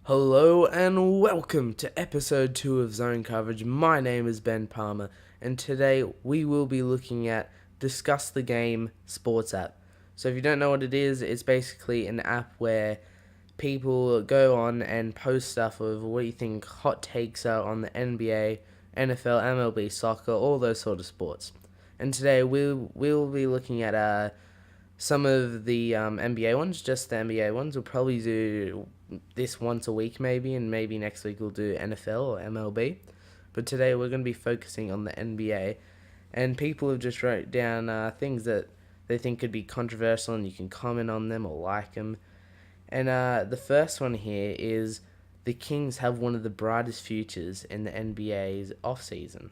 Hello and welcome to episode 2 of Zone Coverage. My name is Ben Palmer, and today we will be looking at Discuss the Game Sports app. So if you don't know what it is, it's basically an app where people go on and post stuff of what you think hot takes are on the NBA, NFL, MLB, soccer, all those sort of sports. And today we'll be looking at some of the NBA ones, just the NBA ones. We'll probably do this once a week maybe, and maybe next week we'll do NFL or MLB. But today we're going to be focusing on the NBA, and people have just wrote down things that they think could be controversial, and you can comment on them or like them. And the first one here is the Kings have one of the brightest futures in the NBA's off season.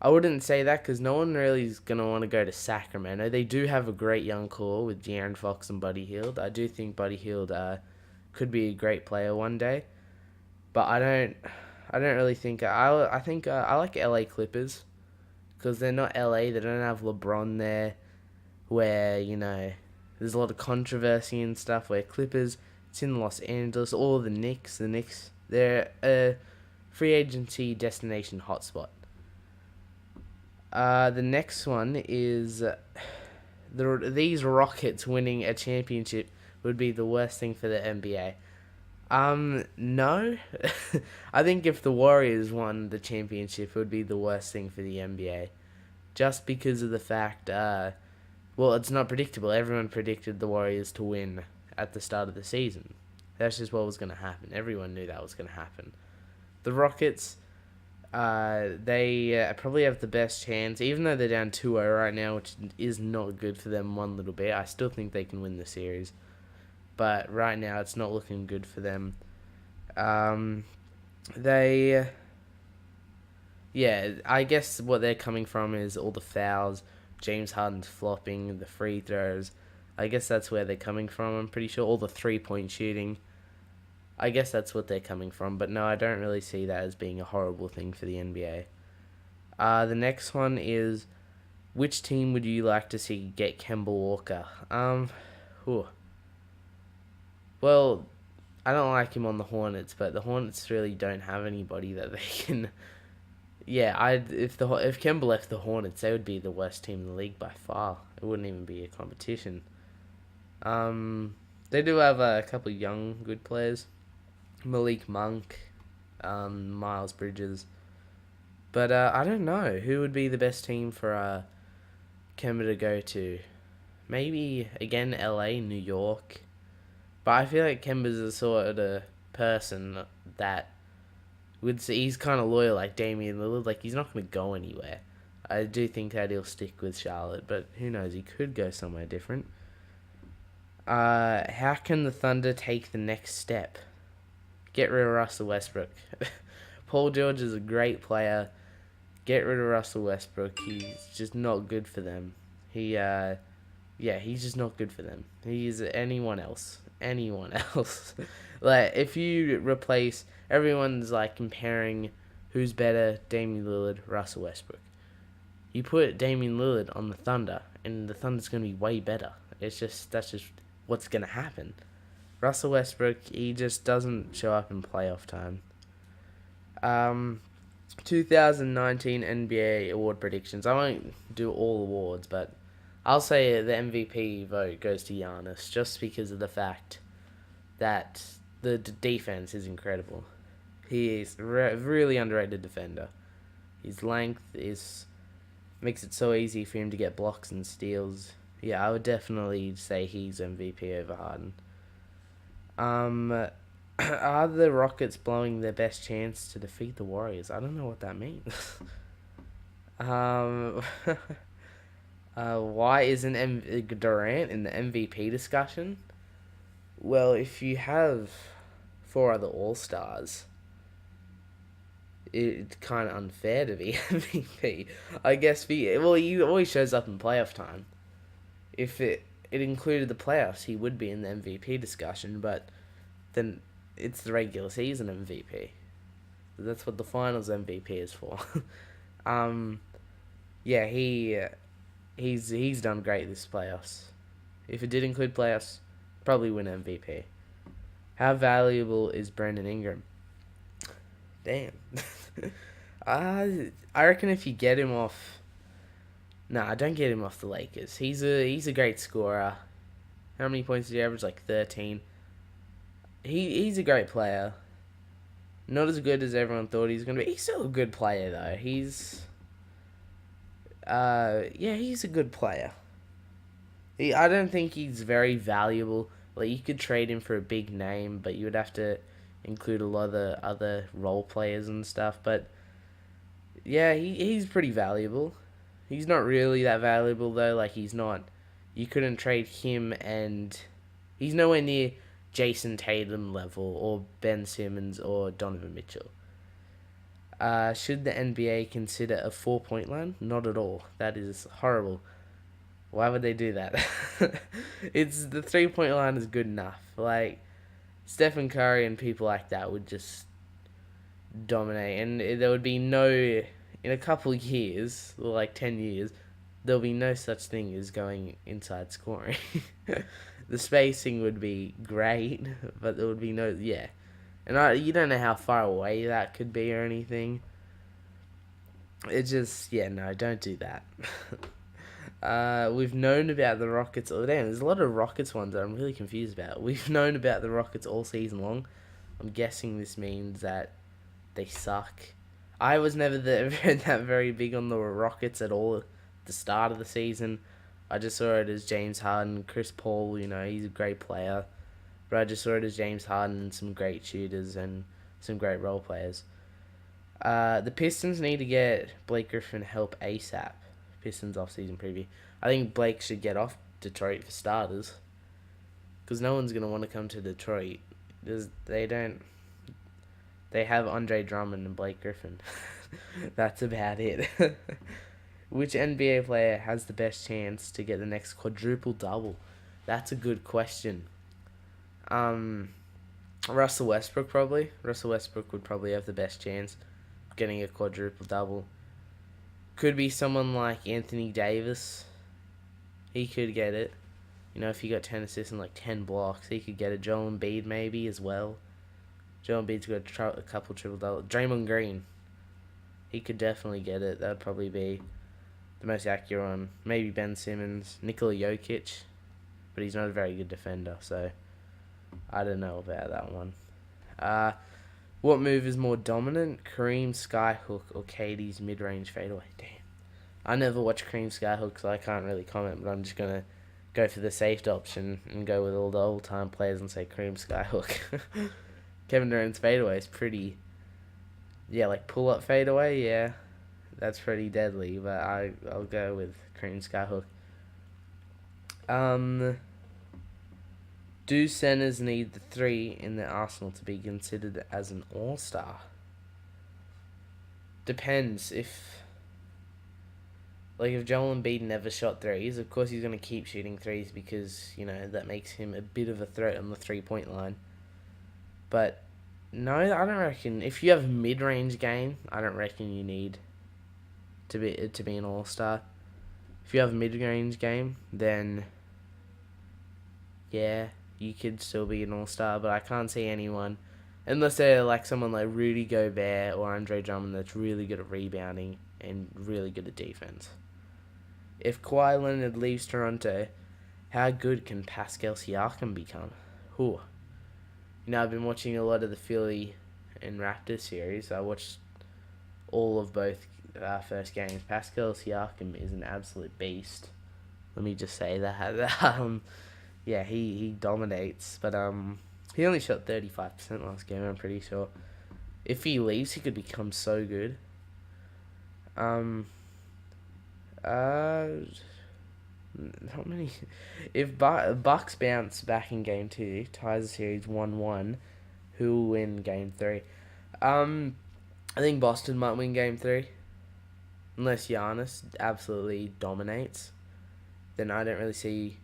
I wouldn't say that because no one really is going to want to go to Sacramento. They do have a great young core with De'Aaron Fox and Buddy Hield. I do think Buddy Hield could be a great player one day, but I don't really think I think I like LA Clippers because they're not LA. They don't have LeBron there, where there's a lot of controversy and stuff. Where Clippers, it's in Los Angeles. All the Knicks, they're a free agency destination hotspot. The next one is these Rockets winning a championship would be the worst thing for the NBA. No. I think if the Warriors won the championship, it would be the worst thing for the NBA. Just because of the fact, well, it's not predictable. Everyone predicted the Warriors to win at the start of the season. That's just what was going to happen. Everyone knew that was going to happen. The Rockets, they probably have the best chance, even though they're down 2-0 right now, which is not good for them one little bit. I still think they can win the series. But right now, it's not looking good for them. They, yeah, I guess what they're coming from is all the fouls, James Harden's flopping, the free throws. I guess that's where they're coming from, I'm pretty sure. All the three-point shooting. I guess that's what they're coming from, but no, I don't really see that as being a horrible thing for the NBA. The next one is, which team would you like to see get Kemba Walker? Whew. Well, I don't like him on the Hornets, but the Hornets really don't have anybody that they can. Yeah, if Kemba left the Hornets, they would be the worst team in the league by far. It wouldn't even be a competition. They do have a couple of young good players. Malik Monk, Miles Bridges. But I don't know who would be the best team for Kemba to go to. Maybe again LA, New York. But I feel like Kemba's the sort of person that he's kind of loyal like Damian Lillard. Like he's not going to go anywhere. I do think that he'll stick with Charlotte, but who knows? He could go somewhere different. How can the Thunder take the next step? Get rid of Russell Westbrook. Paul George is a great player. Get rid of Russell Westbrook. He's just not good for them. He's just not good for them. He's anyone else. Anyone else. Like, if you replace, everyone's like comparing who's better, Damian Lillard, Russell Westbrook. You put Damian Lillard on the Thunder, and the Thunder's going to be way better. That's just what's going to happen. Russell Westbrook, he just doesn't show up in playoff time. 2019 NBA award predictions. I won't do all awards, but I'll say the MVP vote goes to Giannis just because of the fact that the defense is incredible. He is really underrated defender. His length makes it so easy for him to get blocks and steals. Yeah, I would definitely say he's MVP over Harden. Are the Rockets blowing their best chance to defeat the Warriors? I don't know what that means. Why isn't Durant in the MVP discussion? Well, if you have 4 other All-Stars, it's kind of unfair to be MVP. I guess he always shows up in playoff time. If it included the playoffs, he would be in the MVP discussion, but then it's the regular season MVP. That's what the finals MVP is for. Yeah, he's done great this playoffs. If it did include playoffs, probably win MVP. How valuable is Brandon Ingram? Damn. I reckon if you get him off, nah, don't get him off the Lakers. He's a great scorer. How many points did he average? Like 13. He's a great player. Not as good as everyone thought he was gonna be. He's still a good player though. He's a good player. I don't think he's very valuable. Like, you could trade him for a big name, but you would have to include a lot of the other role players and stuff. But yeah, he's pretty valuable. He's not really that valuable though. Like, he's not. You couldn't trade him, and he's nowhere near Jason Tatum level or Ben Simmons or Donovan Mitchell. Should the NBA consider a 4-point line? Not at all. That is horrible. Why would they do that? It's the 3-point line is good enough. Like, Stephen Curry and people like that would just dominate, and there would be no, in a couple of years, or like 10 years, there'll be no such thing as going inside scoring. The spacing would be great, but there would be no, yeah. And you don't know how far away that could be or anything. It just, yeah, no, don't do that. We've known about the Rockets. Oh, damn, there's a lot of Rockets ones that I'm really confused about. We've known about the Rockets all season long. I'm guessing this means that they suck. I was never that very big on the Rockets at all at the start of the season. I just saw it as James Harden, Chris Paul, he's a great player. But I just saw it as James Harden and some great shooters and some great role players. The Pistons need to get Blake Griffin help ASAP. Pistons off-season preview. I think Blake should get off Detroit for starters. Because no one's going to want to come to Detroit. They have Andre Drummond and Blake Griffin. That's about it. Which NBA player has the best chance to get the next quadruple double? That's a good question. Russell Westbrook probably. Russell Westbrook would probably have the best chance of getting a quadruple double. Could be someone like Anthony Davis. He could get it. If he got 10 assists and like 10 blocks, he could get it. Joel Embiid maybe as well. Joel Embiid's got a couple triple doubles. Draymond Green. He could definitely get it. That would probably be the most accurate one. Maybe Ben Simmons. Nikola Jokic. But he's not a very good defender, so I don't know about that one. What move is more dominant? Kareem Skyhook or Katie's mid-range fadeaway? Damn. I never watch Kareem Skyhook, so I can't really comment, but I'm just going to go for the safe option and go with all the old-time players and say Kareem Skyhook. Kevin Durant's fadeaway is pretty... Yeah, like pull-up fadeaway, yeah. That's pretty deadly, but I'll go with Kareem Skyhook. Do centers need the 3 in their arsenal to be considered as an all-star? Depends. If Joel Embiid never shot threes, of course he's going to keep shooting threes because, that makes him a bit of a threat on the 3-point line. But, no, I don't reckon. If you have a mid-range game, I don't reckon you need to be an all-star. If you have a mid-range game, then, yeah, you could still be an all-star, but I can't see anyone, unless they're like someone like Rudy Gobert or Andre Drummond that's really good at rebounding and really good at defense. If Kawhi Leonard leaves Toronto, how good can Pascal Siakam become? Whew. I've been watching a lot of the Philly and Raptors series. I watched all of both first games. Pascal Siakam is an absolute beast. Let me just say that. Yeah, he dominates, but he only shot 35% last game, I'm pretty sure. If he leaves, he could become so good. Not many. If Bucks bounce back in game 2, ties the series 1-1, who will win game 3? I think Boston might win game 3. Unless Giannis absolutely dominates. Then I don't really see,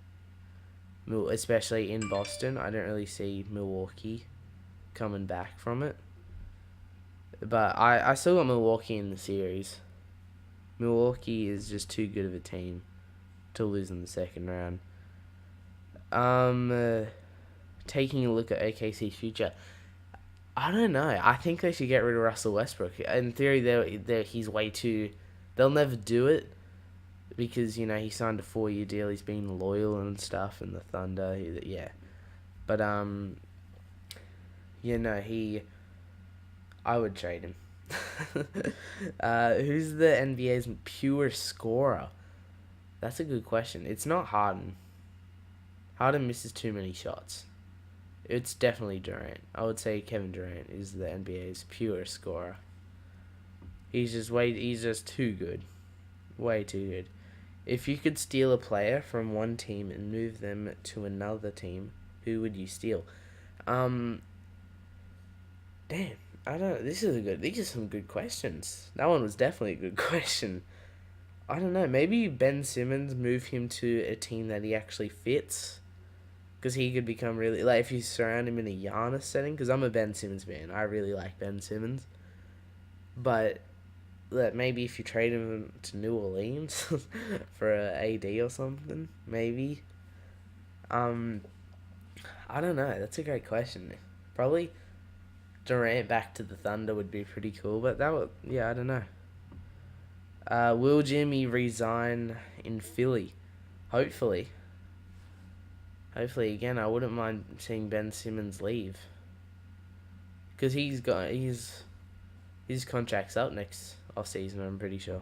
especially in Boston, I don't really see Milwaukee coming back from it. But I still got Milwaukee in the series. Milwaukee is just too good of a team to lose in the second round. taking a look at OKC's future, I don't know. I think they should get rid of Russell Westbrook. In theory, he's way too. They'll never do it because he signed a 4-year deal. He's been loyal and stuff, and the Thunder, yeah. But I would trade him. Who's the NBA's pure scorer? That's a good question. It's not Harden. Harden misses too many shots. It's definitely Durant. I would say Kevin Durant is the NBA's pure scorer. He's just too good. Way too good. If you could steal a player from one team and move them to another team, who would you steal? Damn, I don't. These are some good questions. That one was definitely a good question. I don't know. Maybe Ben Simmons, move him to a team that he actually fits, because he could become really if you surround him in a Giannis setting. Because I'm a Ben Simmons fan. I really like Ben Simmons, but maybe if you trade him to New Orleans for a AD or something, maybe. I don't know. That's a great question. Probably Durant back to the Thunder would be pretty cool, but I don't know. Will Jimmy resign in Philly? Hopefully. Again, I wouldn't mind seeing Ben Simmons leave, because his contract's up next off season. I'm pretty sure.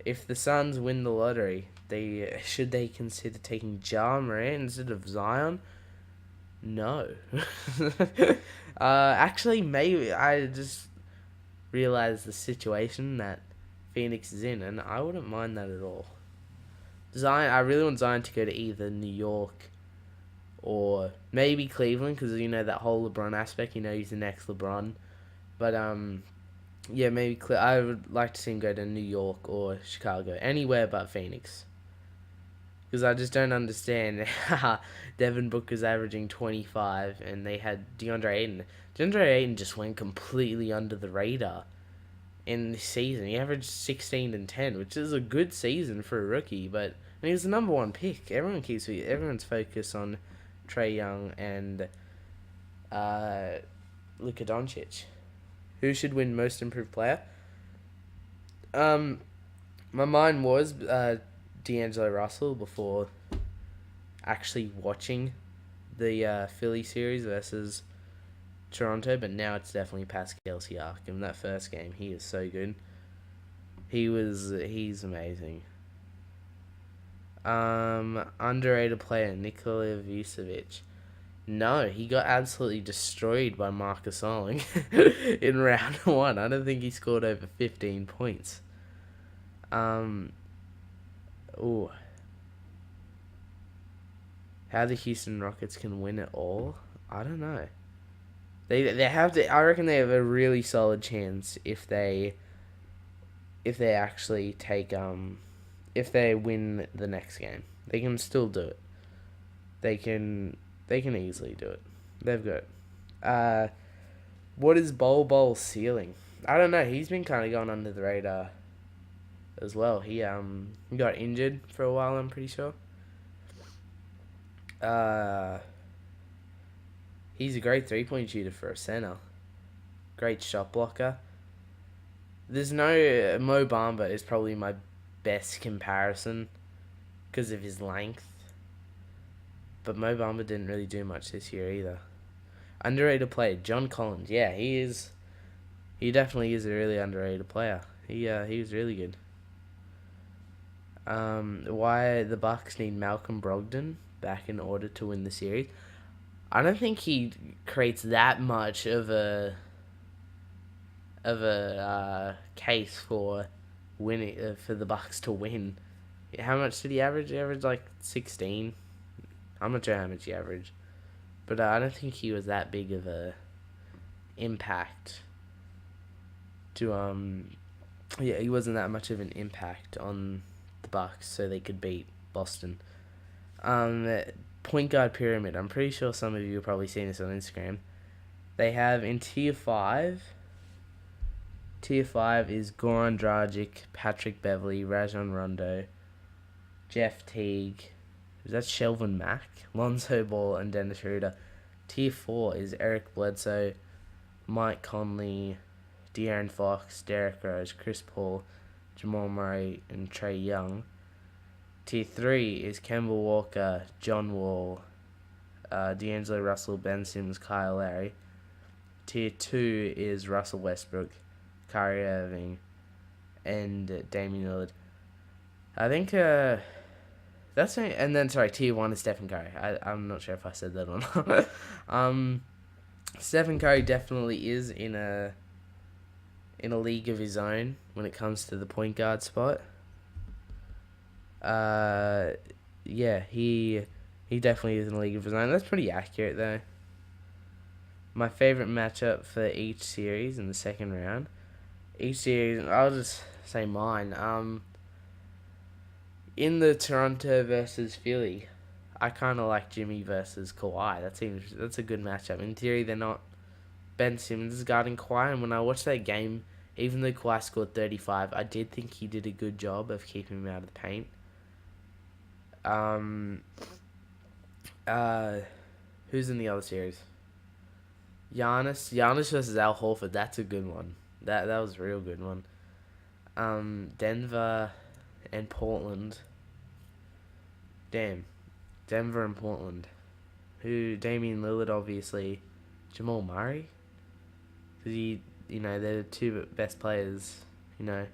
If the Suns win the lottery, should they consider taking Ja Morant instead of Zion? No. Actually, maybe I just realized the situation that Phoenix is in, and I wouldn't mind that at all. I really want Zion to go to either New York or maybe Cleveland, because that whole LeBron aspect. He's the next LeBron. But maybe I would like to see him go to New York or Chicago, anywhere but Phoenix. Because I just don't understand how Devin Booker's averaging 25, and they had DeAndre Ayton. DeAndre Ayton just went completely under the radar in this season. He averaged 16 and 10, which is a good season for a rookie, but he was the number one pick. Everyone's focused on Trae Young and Luka Doncic. Who should win Most Improved Player? My mind was D'Angelo Russell before actually watching the Philly series versus Toronto, but now it's definitely Pascal Siakam. That first game, he is so good. He's amazing. Underrated player, Nikola Vucevic. No, he got absolutely destroyed by Marcus Gasol in round 1. I don't think he scored over 15 points. How the Houston Rockets can win it all? I don't know. They have to. I reckon they have a really solid chance if they actually take if they win the next game. They can still do it. They can easily do it. They've got it. What is Bol ceiling? I don't know. He's been kind of going under the radar as well. He got injured for a while, I'm pretty sure. He's a great 3-point shooter for a center. Great shot blocker. There's no Mo Bamba is probably my best comparison because of his length. But Mo Bamba didn't really do much this year either. Underrated player, John Collins. Yeah, he is. He definitely is a really underrated player. He was really good. Why the Bucks need Malcolm Brogdon back in order to win the series? I don't think he creates that much of a case for winning for the Bucks to win. How much did he average? He averaged like 16. I'm not sure how much he averaged, but I don't think he was that big of a impact to he wasn't that much of an impact on the Bucks, so they could beat Boston. Point guard pyramid. I'm pretty sure some of you have probably seen this on Instagram. They have in tier 5. Tier 5 is Goran Dragic, Patrick Beverley, Rajon Rondo, Jeff Teague, That's Shelvin Mack, Lonzo Ball, and Dennis Schroeder. Tier 4 is Eric Bledsoe, Mike Conley, De'Aaron Fox, Derrick Rose, Chris Paul, Jamal Murray, and Trae Young. Tier 3 is Kemba Walker, John Wall, D'Angelo Russell, Ben Simmons, Kyle Lowry. Tier 2 is Russell Westbrook, Kyrie Irving, and Damian Lillard. I think that's it. And then tier 1 is Stephen Curry. I'm not sure if I said that or not. Stephen Curry definitely is in a league of his own when it comes to the point guard spot. Yeah, he definitely is in a league of his own. That's pretty accurate though. My favorite matchup for each series in the second round. Each series, I'll just say mine. In the Toronto versus Philly, I kind of like Jimmy versus Kawhi. That's a good matchup. In theory, they're not. Ben Simmons is guarding Kawhi, and when I watched that game, even though Kawhi scored 35, I did think he did a good job of keeping him out of the paint. Who's in the other series? Giannis versus Al Horford. That's a good one. That was a real good one. Denver and Portland. Damn, Denver and Portland. Damian Lillard, obviously. Jamal Murray. Because they're the two best players. Damian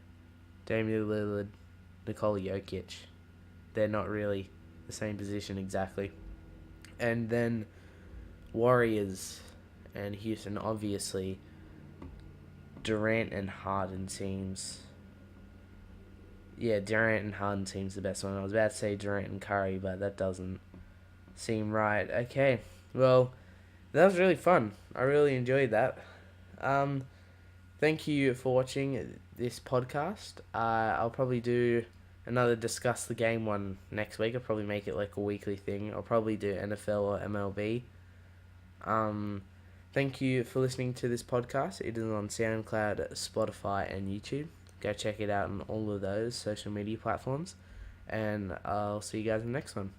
Lillard, Nikola Jokic. They're not really the same position exactly. And then Warriors and Houston, obviously. Durant and Harden seems... Yeah, Durant and Harden seems the best one. I was about to say Durant and Curry, but that doesn't seem right. Okay, well, that was really fun. I really enjoyed that. Thank you for watching this podcast. I'll probably do another Discuss the Game one next week. I'll probably make it like a weekly thing. I'll probably do NFL or MLB. Thank you for listening to this podcast. It is on SoundCloud, Spotify, and YouTube. Go check it out on all of those social media platforms. And I'll see you guys in the next one.